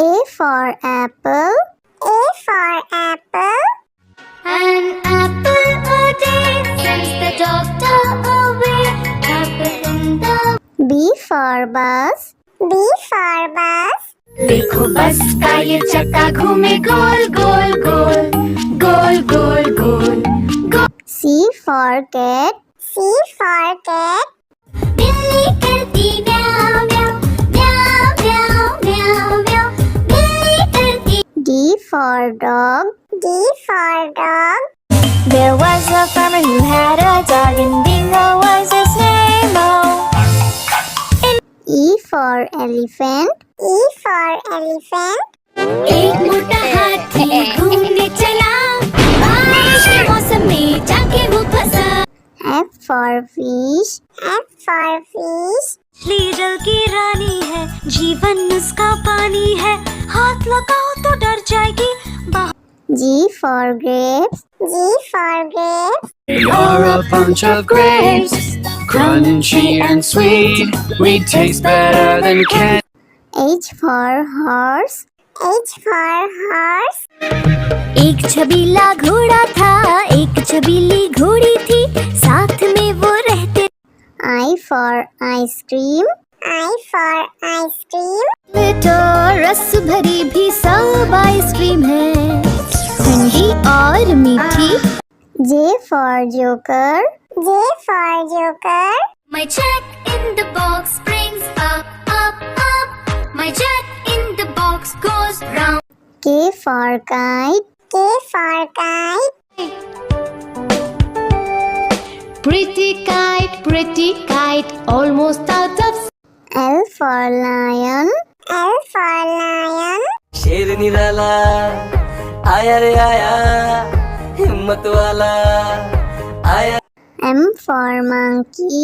A for apple. A for apple. An apple a day sends the doctor away. Apple in the B for bus. B for bus. देखो बस का ये चक्का घूमे गोल गोल गोल गोल गोल गोल गोल। C for cat. C for cat. बिल्ली करती म्याऊ म्याऊ म्याऊ म्याऊ म्याऊ म्याऊ। बिल्ली करती। D for dog. D for dog. There was a farmer who had a dog and Dingo was his name. Oh. E for elephant. E for elephant. एक मोटा हाथी घूमने चला बारिश के मौसम में जाके वो फंसा। F for fish. F for fish. मछली जल की रानी है जीवन उसका पानी है हाथ लगाओ तो डर जाएगी। G for grapes. G for grapes. You're a bunch of grapes, crunchy and sweet. We taste better than candy. H for horse. H for horse. एक छबीला घोड़ा था एक छबीली घोड़ी थी साथ में वो रहते। I for ice cream. I for ice cream. तो रस भरी भी सब आइसक्रीम है ठंडी और मीठी। J for joker. J for joker. My check in the box brings up up up. My check in the box goes round. K for kite. K for kite. Pretty kite, almost out of. L for lion. L for lion. शेर निराला आया रे आया हिम्मत वाला आया। M for monkey.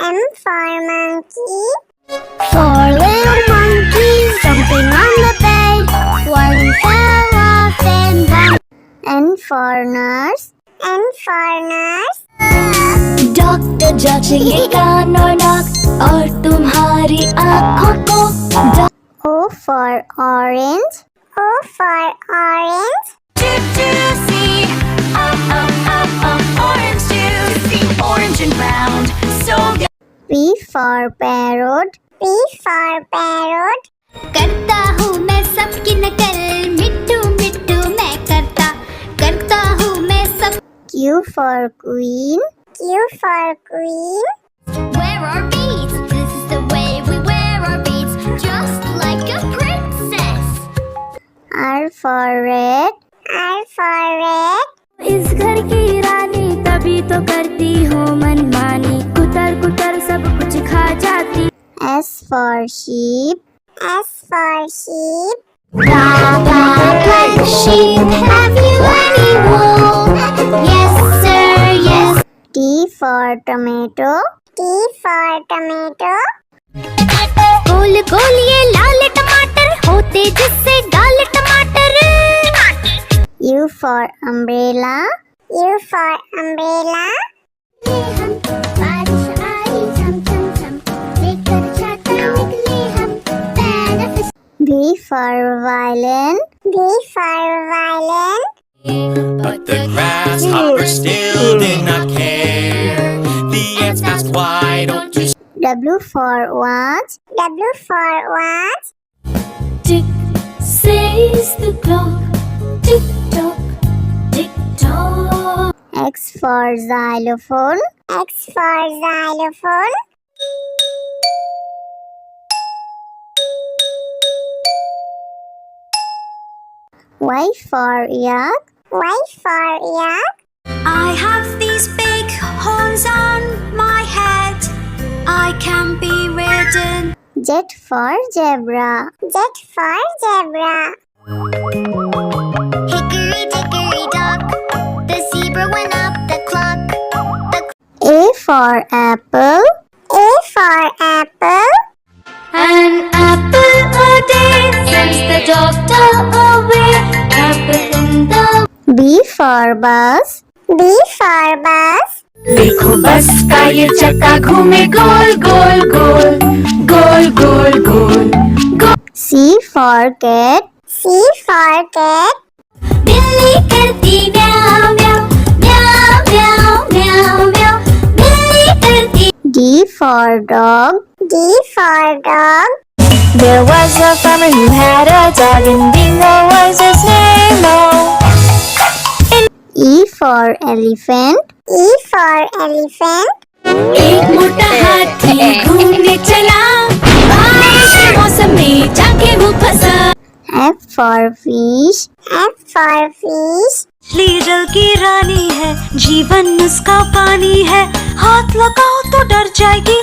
M for monkey. Four little monkeys jumping on the bed. One fell off and one. N for nurse. N for nurse. Doctor जांचेंगे कान और नाक और तुम्हारी आँखों को। O for orange. O for orange. Juicy, orange juicy, orange and round, so good. P for parrot. P for parrot. करता हूँ मैं सबकी नकल मिट्टू मिट्टू मैं करता हूँ मैं सब। Q for queen. Q for queen. Wear our beads, this is the way we wear our beads, just like a princess. R for red. R for red. इस घर की रानी तभी तो करती हो मनमानी कुतर कुतर सब कुछ खा जाती। S for sheep. S for sheep. Like sheep, have you any wool? Yes sir, yes. T for tomato. T for tomato. गोल गोल ये लाल टमाटर होते जिससे गाल टमाटर। U for umbrella. U for umbrella. V for violin. V for violin. But the grasshopper still did not care. The ants asked, why don't you W for watch. W for watch. Tick says the clock. Tick tock, tick tock. X for xylophone. X for xylophone. Y for yak. Y for yak. I have these big horns on my head. I can be ridden. Z for zebra. Z for zebra. Hickory dickory dock. The zebra went up the clock. A for apple. A for apple. An apple a day sends the doctor away. Apple in the. B for bus. B for bus. देखो बस का ये चक्का घूमे गोल गोल गोल गोल गोल गोल गोल। C for cat. C for cat. बिल्ली करती म्याऊं म्याऊं म्याऊं म्याऊं म्याऊं म्याऊं बिल्ली करती D for dog. D for dog. There was a farmer who had a dog, and Bingo was his name. Oh, E for elephant. E for elephant. एक मोटा हाथी घूमने चला बारिश के मौसम में जाके वो फंसा F for fish. F for fish. मछली जल की रानी है, जीवन उसका पानी है, हाथ लगाओ तो डर जाएगी।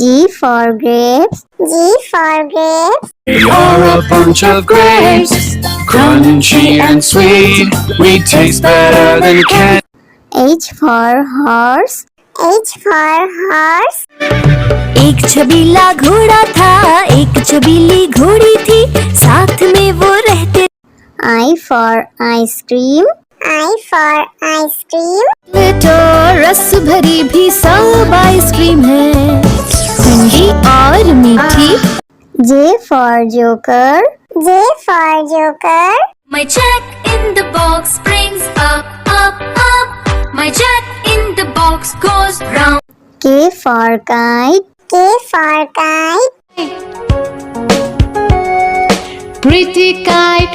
G for grapes. G for grapes. We are a bunch of grapes, crunchy and sweet. We taste better than candy. H for horse. H for horse. एक छबीला घोड़ा था, एक छबीली घोड़ी थी, साथ में वो रहते। I for ice cream. I for ice cream. तो रस भरी भी सब आइसक्रीम है, ठंडी और मीठी। J for joker. J for joker. My jack in the box brings up up up My jack in the box goes round K for kite. K for kite.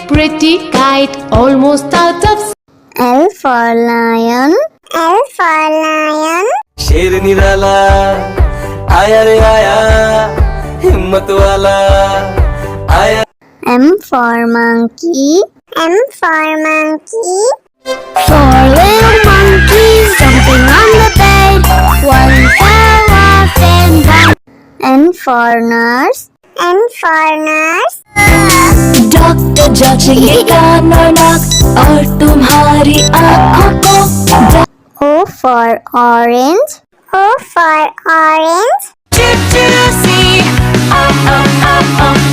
pretty kite, almost out of L for lion. L for lion. शेर निराला आया रे आया, हिम्मत वाला आया। M for monkey. M for monkey. Four little monkeys jumping on the bed One fell off and ran N for nurse. N for nurse. Doctor जांचेंगे कान और नाक और तुम्हारी आँखों को। O for orange. O for orange.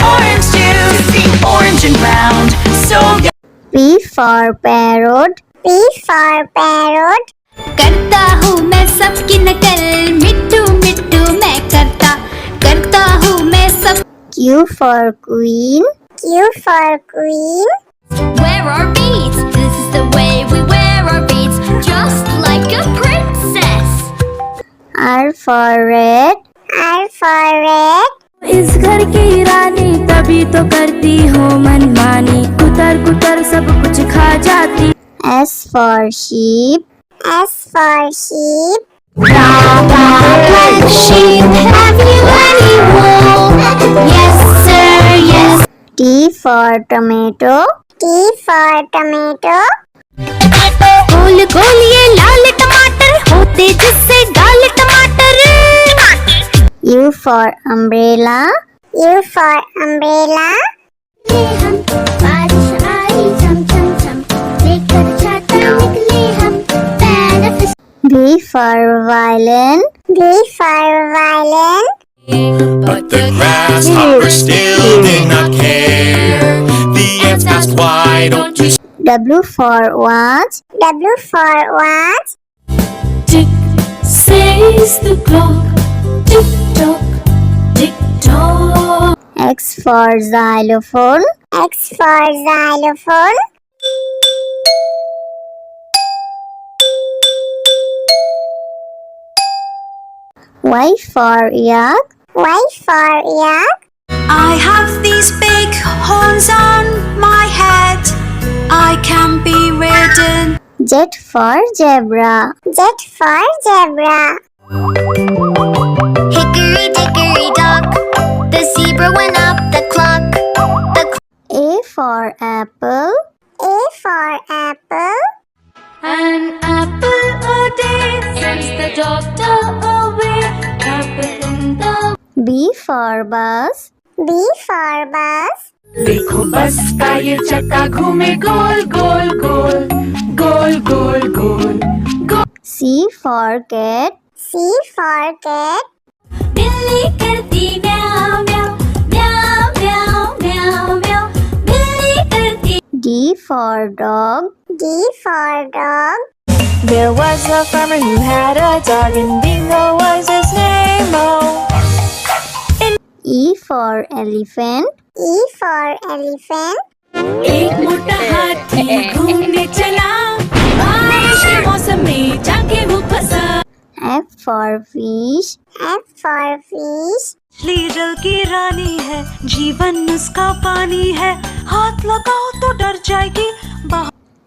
Orange juice, orange and round, so P for parrot. P for parrot. करता हूँ मैं सबकी नकल मिट्टू मिट्टू मैं करता हूँ मैं सब Q for queen. Q for queen. Wear our beads, this is the way we wear our beads Just like a princess R for red. R for red. इस घर की रानी तभी तो करती हो मनमानी, कुतर कुतर सब कुछ खा जाती। S for sheep. S for sheep. Black sheep, have you any wool? Yes sir, yes T for tomato. T for tomato. गोल गोल ये लाल टमाटर होते जिससे गाल टमाटर U for umbrella. U for umbrella. हम बारिश आई झम झम झम लेकर छाता निकले हम पैर V for violin. V for violin. But the grasshopper still did not care. The ants asked, why don't you W for watch. W for watch. Tick says the clock, tick tock, tick tock. X for xylophone. X for xylophone. Y for yak. Y for yak. I have these big horns on my head, I can be ridden. Z for zebra. Z for zebra. Hickory dickory dock The zebra went up the clock A for apple. A for apple. An apple a day sends the doctor away. Apple in the B for bus. B for bus. देखो बस का ये चक्का घूमे गोल गोल गोल गोल गोल गोल गोल। C for cat. C for cat. बिल्ली करती म्याऊं म्याऊं म्याऊं म्याऊं म्याऊं म्याऊं बिल्ली करती D for dog. D for dog. There was a farmer who had a dog, and Bingo was his name. Oh, E for elephant. E for elephant. एक मोटा हाथी घूमने चला, बारिश के मौसम में जाके वो फंसा। F for fish. F for fish. मछली जल की रानी है, जीवन उसका पानी है, हाथ लगाओ तो डर जाएगी।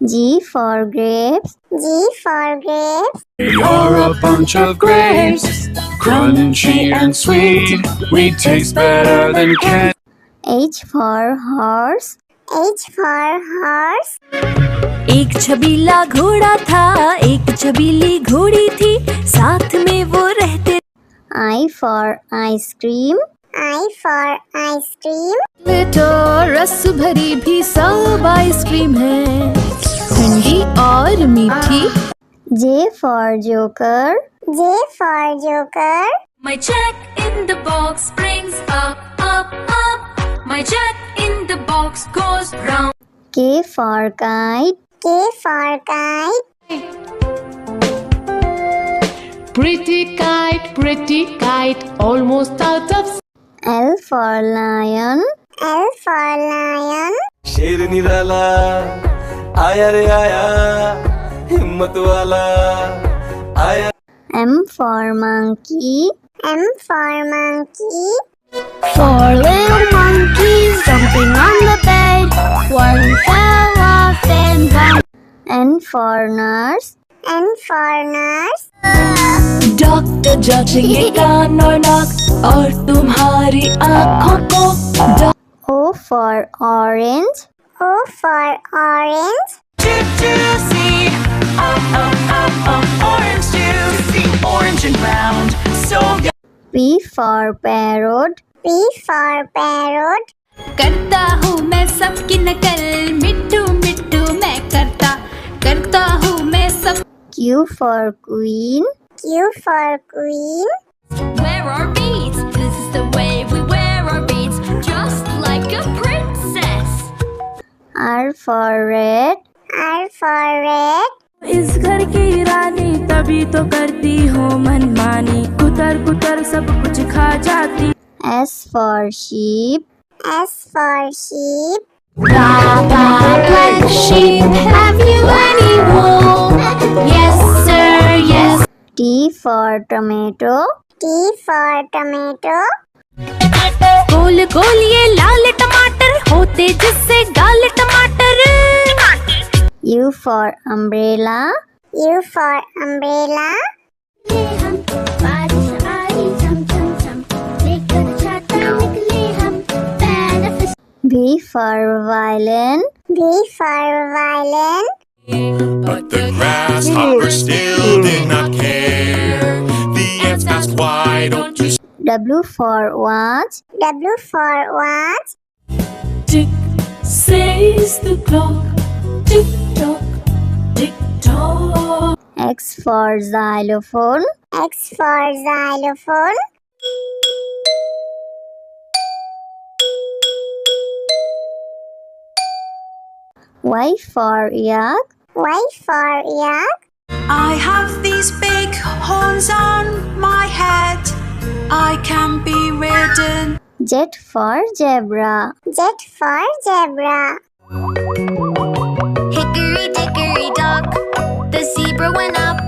G for grapes. G for grapes. You're a bunch of grapes, crunchy and sweet. We taste better than candy. H for horse. H for horse. एक छबीला घोड़ा था, एक छबीली घोड़ी थी, साथ में वो रहते। I for ice cream. I for ice cream. तो रस भरी भी सब आइसक्रीम है, ठंडी और मीठी। J for joker. J for joker. My jack in the box brings up, up, up. My jack in the box goes round. K for kite. K for kite. Pretty kite, almost out of. L for lion. L for lion. शेर निराला आया रे आया, हिम्मत वाला आया। M for monkey. M for monkey. Four little monkeys jumping on the bed. One fell off and bumped. N for nurse. N for nurse. Doctor जांचेंगे कान और नाक और तुम्हारी आँखों को। O for orange. O for orange. Juicy, orange juicy, orange and round, so P for parrot. P for parrot. करता हूँ मैं सबकी नकल, मिट्टू मिट्टू मैं करता हूँ मैं सब। Q for queen. Q for queen. Wear our beads. This is the way we wear our beads, just like a princess. R for red. R for red. इस घर की रानी तभी तो करती हो मनमानी, कुतर कुतर सब कुछ खा जाती। S for sheep. S for sheep. Black sheep, have you any wool? Yes, sir, yes. T for tomato. T for tomato. गोल गोल ये लाल टमाटर होते जिससे गाल टमाटर। U for umbrella. U for umbrella. हम बारिश आई झम झम झम, लेकर छाता निकले हम, benefit. V for violin. V for violin. But the grasshoppers still did not care. The ants asked, why don't you W for watch. W for watch. Tick says the clock, tick tock, tick tock. X for xylophone. X for xylophone. Y for yak. Y for yak. I have these big horns on my head, I can be ridden. Z for zebra. Z for zebra. Hickory dickory dock, the zebra went up